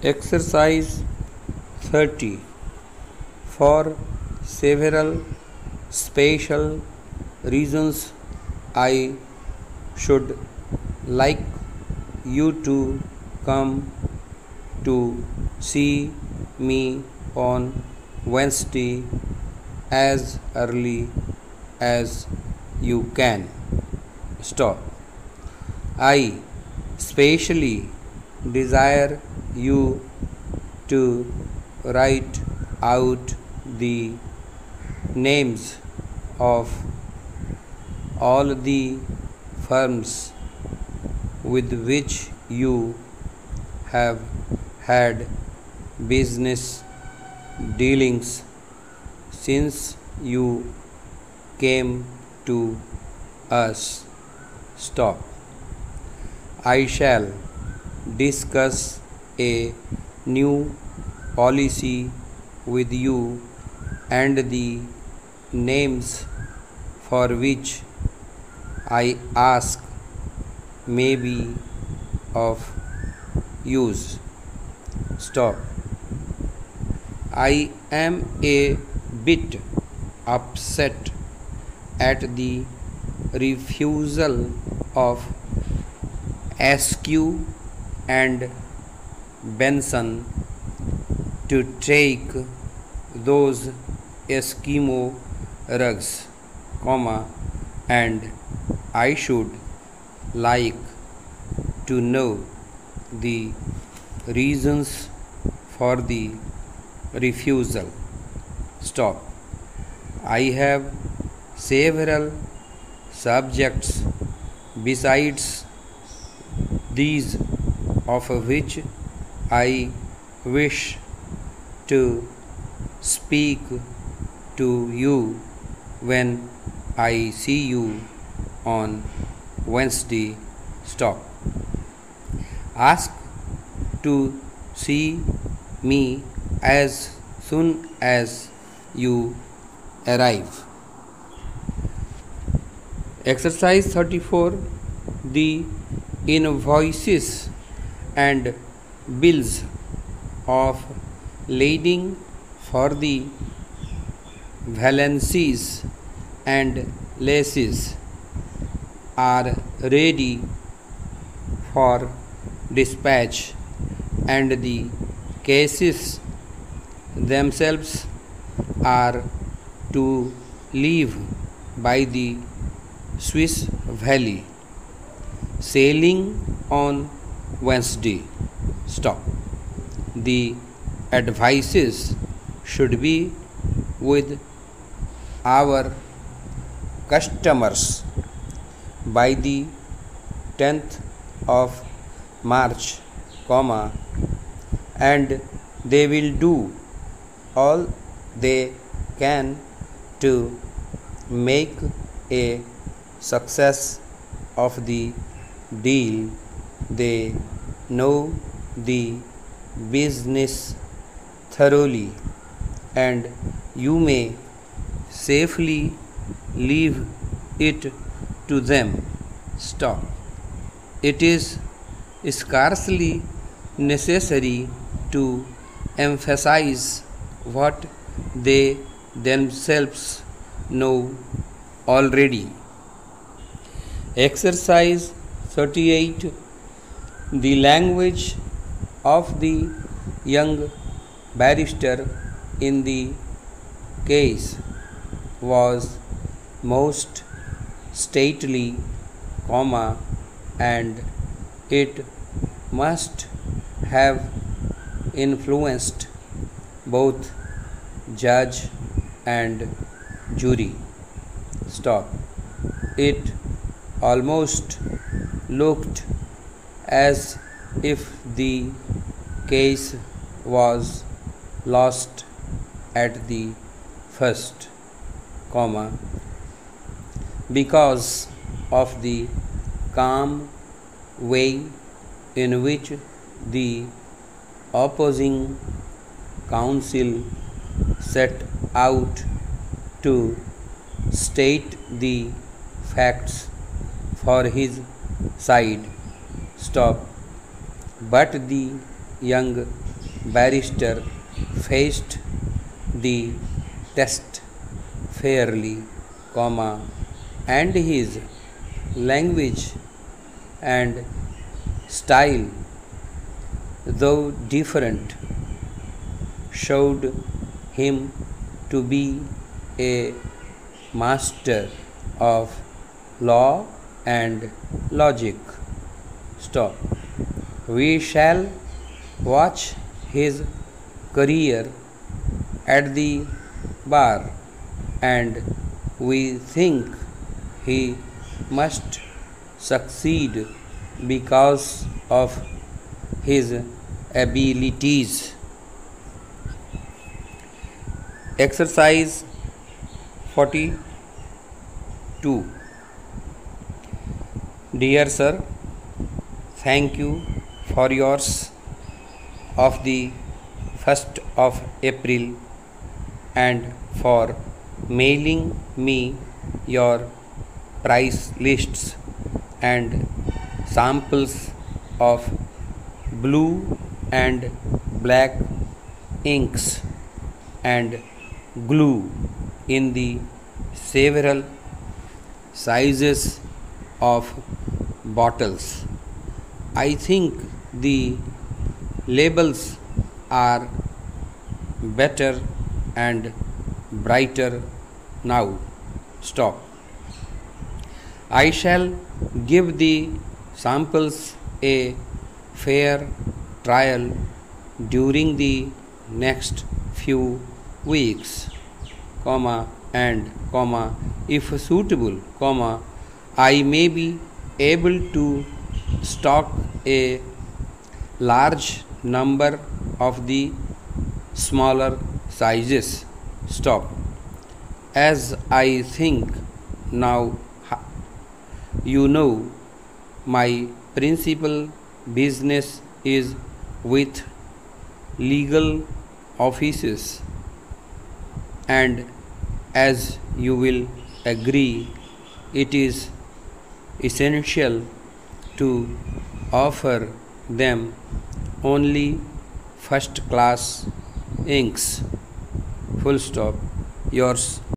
Exercise 30. For several special reasons, I should like you to come to see me on Wednesday as early as you can. Stop. I specially desire you to write out the names of all the firms with which you have had business dealings since you came to us. Stop. I shall discuss a new policy with you, and the names for which I ask may be of use. Stop. I am a bit upset at the refusal of Askew and Benson to take those Eskimo rugs, and I should like to know the reasons for the refusal. Stop. I have several subjects besides these of which I wish to speak to you when I see you on Wednesday. Stop. Ask to see me as soon as you arrive. Exercise 34. The invoices and bills of lading for the valances and laces are ready for dispatch, and the cases themselves are to leave by the Swiss Valley, sailing on Wednesday. Stop. The advices should be with our customers by the 10th of March, and they will do all they can to make a success of the deal. They know the business thoroughly, and you may safely leave it to them. Stop. It is scarcely necessary to emphasize what they themselves know already. Exercise 38. The language of the young barrister in the case was most stately, and it must have influenced both judge and jury. Stop. It almost looked as if the case was lost at the first, because of the calm way in which the opposing counsel set out to state the facts for his side. Stop. But the young barrister faced the test fairly, and his language and style, though different, showed him to be a master of law and logic. Stop. We shall watch his career at the bar, and we think he must succeed because of his abilities. Exercise 42. Dear sir, thank you for yours of the 1st of April and for mailing me your price lists and samples of blue and black inks and glue in the several sizes of bottles. I think the labels are better and brighter now. Stop. I shall give the samples a fair trial during the next few weeks, and if suitable, I may be able to stock a large number of the smaller sizes. Stop. As I think now, you know, my principal business is with legal offices, and as you will agree, it is essential to offer them only first class inks. Full stop. Yours.